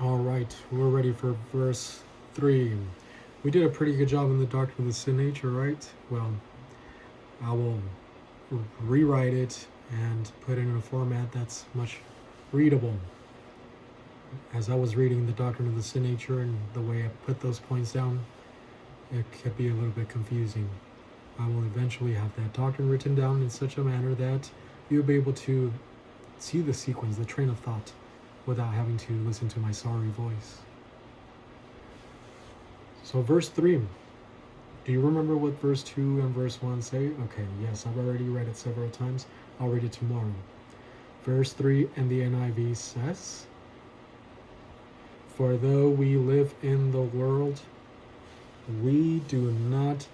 All right, we're ready for verse 3. We did a pretty good job in the doctrine of the sin nature, right? Well, I will rewrite it and put it in a format that's much readable. As I was reading the doctrine of the sin nature and the way I put those points down, it could be a little bit confusing. I will eventually have that doctrine written down in such a manner that you'll be able to see the sequence, the train of thought, without having to listen to my sorry voice. So verse 3, do you remember what verse 2 and verse 1 say? Okay, yes, I've already read it several times. I'll read it tomorrow. Verse 3 in the NIV says, "For though we live in the world, we do not..."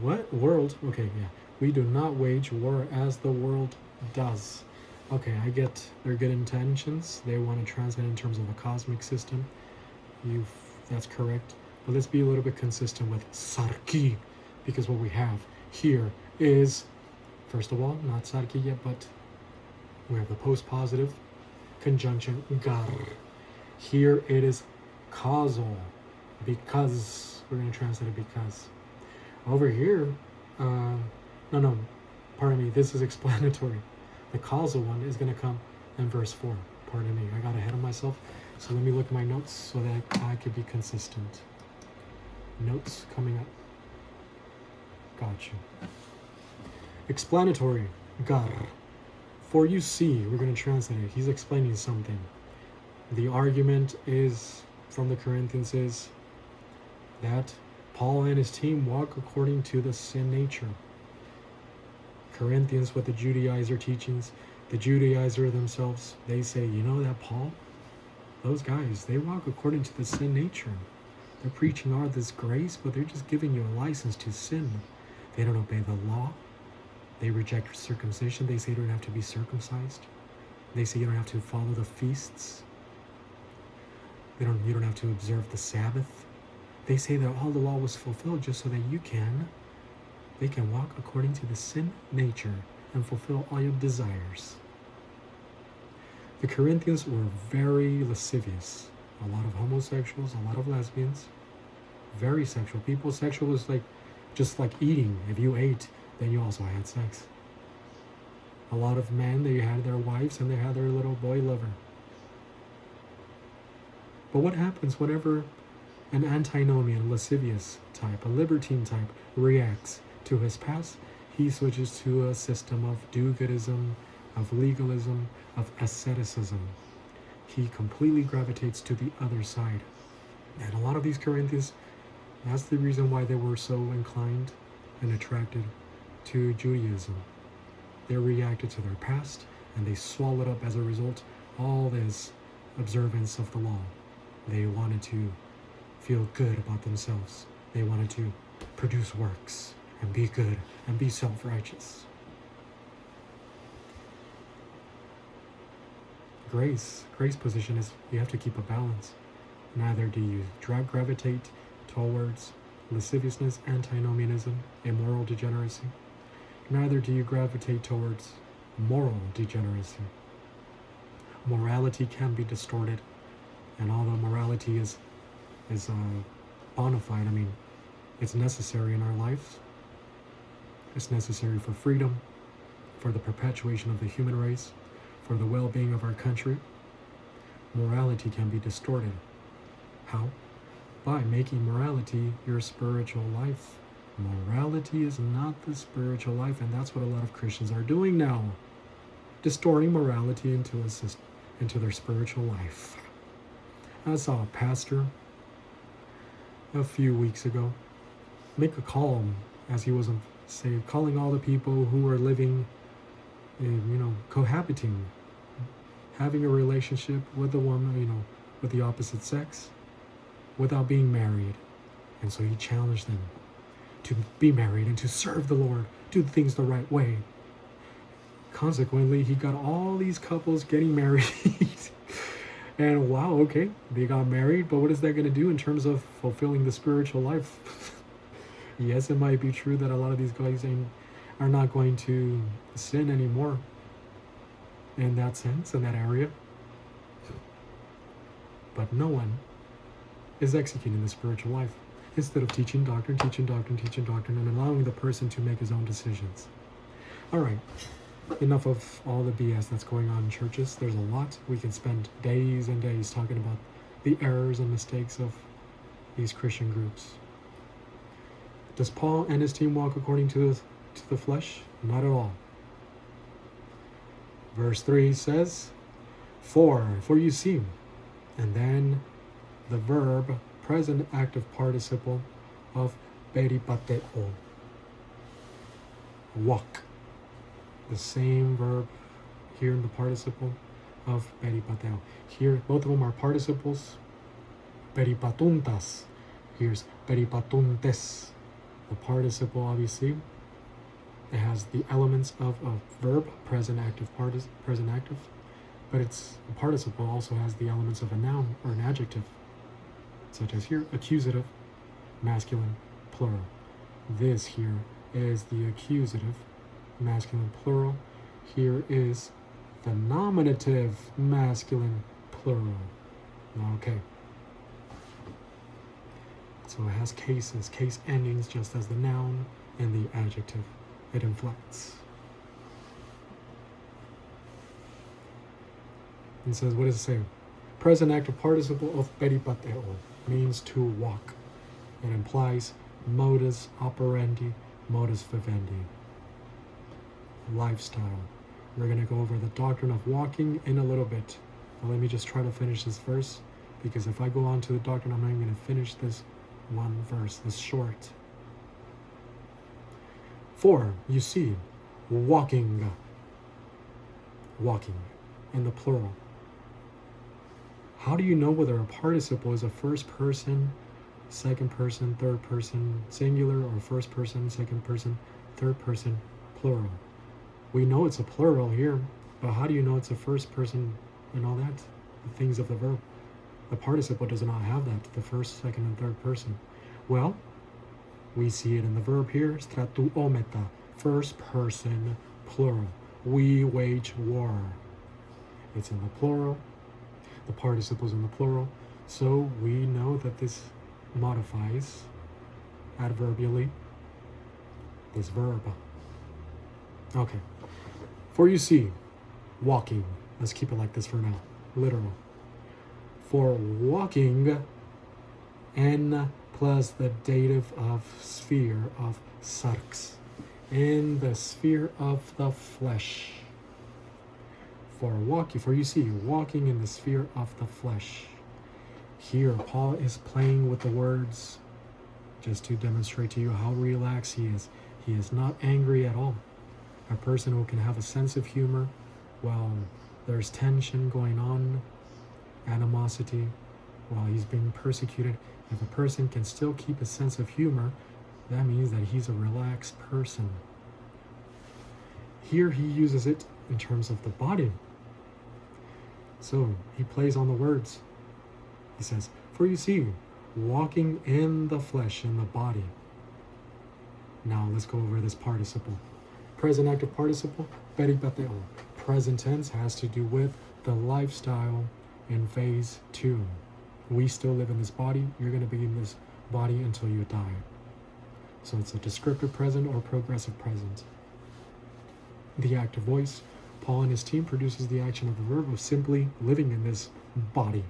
What? World? Okay, yeah. "We do not wage war as the world does." Okay, I get their good intentions. They want to translate in terms of a cosmic system. That's correct. But let's be a little bit consistent with sarki, because what we have here is, first of all, not sarki yet, but we have the post-positive conjunction gar. Here it is causal, because we're going to translate it because. Over here, no, pardon me, this is explanatory. The causal one is going to come in verse 4. Pardon me, I got ahead of myself. So let me look at my notes so that I could be consistent. Notes coming up. Got you. Explanatory, gar. For you see, we're going to translate it. He's explaining something. The argument is from the Corinthians is that Paul and his team walk according to the sin nature. Corinthians with the Judaizer teachings, the Judaizer themselves, they say, you know that Paul, those guys, they walk according to the sin nature. They're preaching all this grace, but they're just giving you a license to sin. They don't obey the law. They reject circumcision. They say you don't have to be circumcised. They say you don't have to follow the feasts. You don't have to observe the Sabbath. They say that all the law was fulfilled just so that they can walk according to the sin nature and fulfill all your desires. The Corinthians were very lascivious. A lot of homosexuals, a lot of lesbians, very sexual people. Sexual was just like eating. If you ate, then you also had sex. A lot of men, they had their wives and they had their little boy lover. But what happens whenever an antinomian, lascivious type, a libertine type, reacts to his past? He switches to a system of do-goodism, of legalism, of asceticism. He completely gravitates to the other side. And a lot of these Corinthians, that's the reason why they were so inclined and attracted to Judaism. They reacted to their past and they swallowed up as a result all this observance of the law. They wanted to feel good about themselves. They wanted to produce works and be good and be self-righteous. Grace position is you have to keep a balance. Neither do you gravitate towards lasciviousness, antinomianism, immoral degeneracy. Neither do you gravitate towards moral degeneracy. Morality can be distorted, and although morality is bona fide, I mean, it's necessary in our lives. It's necessary for freedom, for the perpetuation of the human race, for the well-being of our country. Morality can be distorted. How? By making morality your spiritual life. Morality is not the spiritual life, and that's what a lot of Christians are doing now. Distorting morality into their spiritual life. I saw a pastor a few weeks ago make a call as he was calling all the people who were living, cohabiting, having a relationship with a woman, with the opposite sex, without being married. And so he challenged them to be married and to serve the Lord, do things the right way. Consequently, he got all these couples getting married. And wow, okay, they got married, but what is that going to do in terms of fulfilling the spiritual life? Yes, it might be true that a lot of these guys are not going to sin anymore in that sense, in that area. but no one is executing the spiritual life. Instead of teaching doctrine, and allowing the person to make his own decisions. All right, enough of all the BS that's going on in churches. There's a lot. We can spend days and days talking about the errors and mistakes of these Christian groups. Does Paul and his team walk according to the flesh? Not at all. Verse 3 says, for you see, and then the verb, present active participle of peripateo, walk. The same verb here in the participle of peripateo. Here, both of them are participles. Peripatuntas. Here's peripatuntes. The participle, obviously, it has the elements of a verb, present active, but it's a participle also has the elements of a noun or an adjective, such as here, accusative, masculine, plural. This here is the accusative, masculine, plural. Here is the nominative, masculine, plural. Okay. So it has cases, case endings, just as the noun and the adjective. It inflects. It says, what does it say? Present active participle of peripateo means to walk. It implies modus operandi, modus vivendi. Lifestyle. We're going to go over the doctrine of walking in a little bit. But let me just try to finish this verse, because if I go on to the doctrine, I'm not even going to finish this one verse, this short. For, you see, walking in the plural. How do you know whether a participle is a first person, second person, third person, singular, or first person, second person, third person, plural? We know it's a plural here, but how do you know it's a first person and all that? The things of the verb. The participle does not have that, the first, second, and third person. Well, we see it in the verb here, stratuometa, first person, plural. We wage war. It's in the plural. The participle's in the plural. So we know that this modifies adverbially this verb. Okay. For you see, walking. Let's keep it like this for now. Literal. For walking, N plus the dative of sphere of sarx, in the sphere of the flesh. For you see, walking in the sphere of the flesh. Here, Paul is playing with the words just to demonstrate to you how relaxed he is. He is not angry at all. A person who can have a sense of humor while there's tension going on, animosity, while he's being persecuted. If a person can still keep a sense of humor, that means that he's a relaxed person. Here he uses it in terms of the body. So he plays on the words. He says, for you see, walking in the flesh, in the body. Now let's go over this participle. Present active participle, peripateo. Present tense has to do with the lifestyle in phase 2. We still live in this body. You're going to be in this body until you die. So it's a descriptive present or progressive present. The active voice, Paul and his team produces the action of the verb of simply living in this body.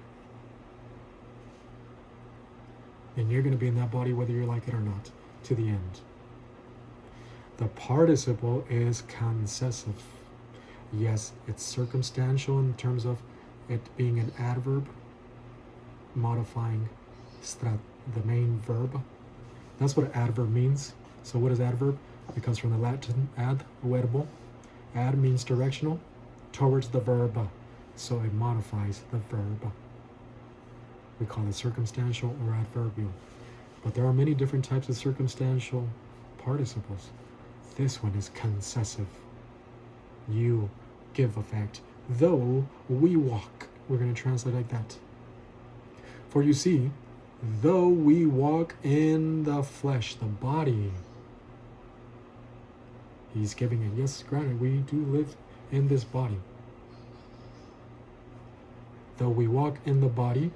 And you're going to be in that body whether you like it or not, to the end. The participle is concessive. Yes, it's circumstantial in terms of it being an adverb, modifying the main verb. That's what adverb means. So what is adverb? It comes from the Latin ad verbo. Ad means directional towards the verb. So it modifies the verb. We call it circumstantial or adverbial. But there are many different types of circumstantial participles. This one is concessive. You give effect. Though we walk. We're going to translate like that. For you see, though we walk in the flesh, the body. He's giving it. Yes, granted, we do live in this body. Though we walk in the body,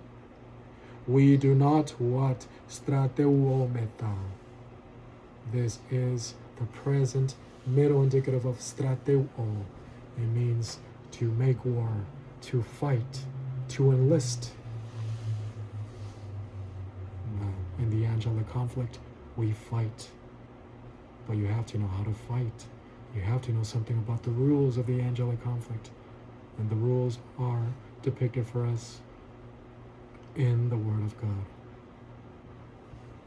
We do not what strateuometa. This is the present middle indicative of strateuo. It means to make war, to fight, to enlist. In the angelic conflict, we fight. But you have to know how to fight. You have to know something about the rules of the angelic conflict. And the rules are depicted for us in the Word of God.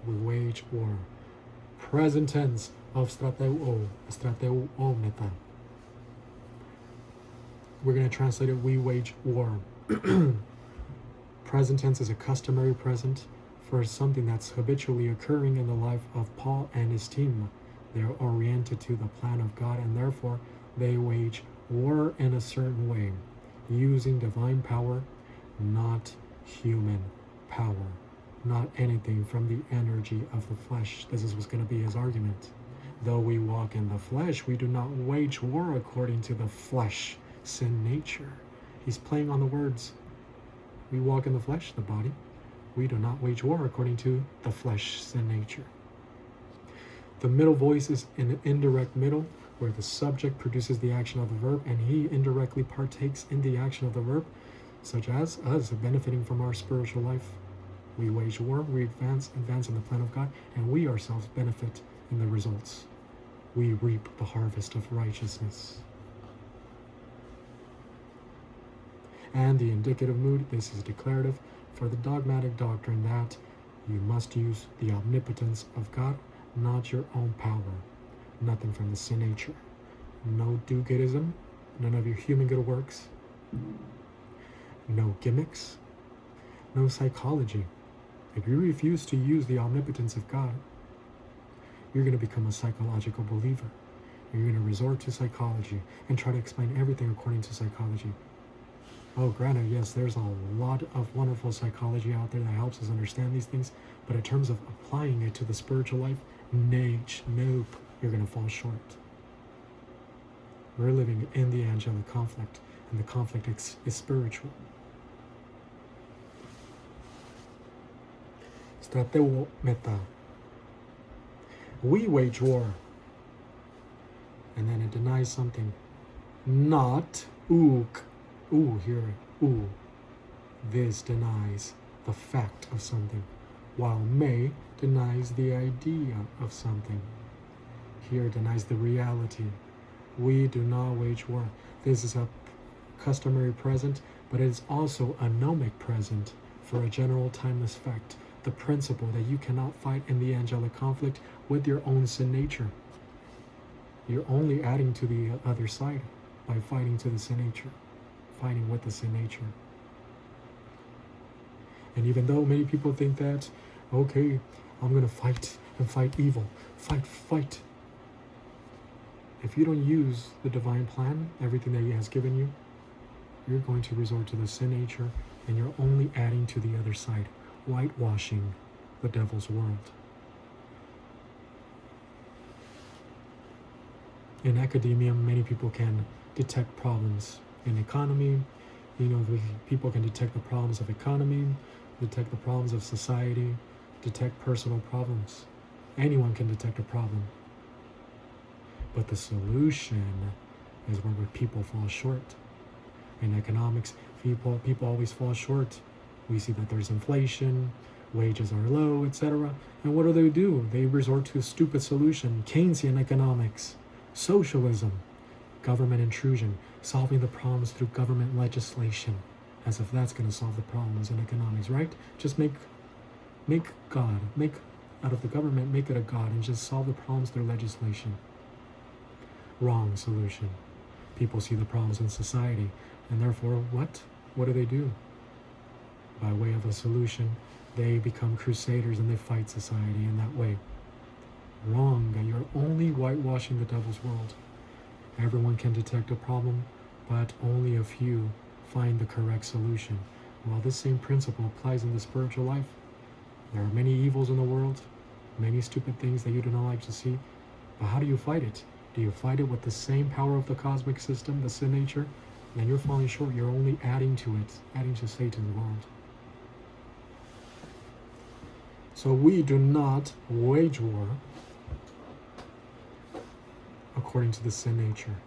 We wage war. Present tense of strateuometa. We're going to translate it, we wage war. Present tense is a customary present for something that's habitually occurring in the life of Paul and his team. They're oriented to the plan of God, and therefore they wage war in a certain way, using divine power, not human power, not anything from the energy of the flesh. This is what's going to be his argument. Though we walk in the flesh, we do not wage war according to the flesh, sin nature. He's playing on the words. We walk in the flesh, the body. We do not wage war according to the flesh, sin nature. The middle voice is an indirect middle, where the subject produces the action of the verb, and he indirectly partakes in the action of the verb, such as us benefiting from our spiritual life. We wage war, we advance in the plan of God, and we ourselves benefit in the results. We reap the harvest of righteousness. And the indicative mood, this is declarative for the dogmatic doctrine that you must use the omnipotence of God, not your own power, nothing from the sin nature. No do-goodism, none of your human good works, no gimmicks, no psychology. If you refuse to use the omnipotence of God, you're going to become a psychological believer. You're going to resort to psychology and try to explain everything according to psychology. Oh, granted, yes, there's a lot of wonderful psychology out there that helps us understand these things, but in terms of applying it to the spiritual life, nope, you're going to fall short. We're living in the angelic conflict, and the conflict is spiritual. Strateuometa. We wage war. And then it denies something. Not ook. Ooh, here, ooh. This denies the fact of something, while me denies the idea of something. Here denies the reality. We do not wage war. This is a customary present, but it is also a gnomic present for a general timeless fact, the principle that you cannot fight in the angelic conflict with your own sin nature. You're only adding to the other side by fighting to the sin nature. Fighting with the sin nature. And even though many people think that, okay, I'm going to fight and fight evil, fight. If you don't use the divine plan, everything that he has given you, you're going to resort to the sin nature, and you're only adding to the other side, whitewashing the devil's world. In academia, many people can detect problems in economy. People can detect the problems of economy, detect the problems of society, detect personal problems. Anyone can detect a problem. But the solution is where people fall short. In economics, people always fall short. We see that there's inflation, wages are low, etc. And what do? They resort to a stupid solution, Keynesian economics, socialism, government intrusion, solving the problems through government legislation, as if that's going to solve the problems in economics, right? Just make God, out of the government, make it a God, and just solve the problems through legislation. Wrong solution. People see the problems in society, and therefore, what do? By way of a solution, they become crusaders and they fight society in that way. Wrong. You're only whitewashing the devil's world. Everyone can detect a problem, but only a few find the correct solution. While this same principle applies in the spiritual life, there are many evils in the world, many stupid things that you do not like to see, but how do you fight it? Do you fight it with the same power of the cosmic system, the sin nature? Then you're falling short. You're only adding to it, adding to Satan's world. So we do not wage war according to the sin nature.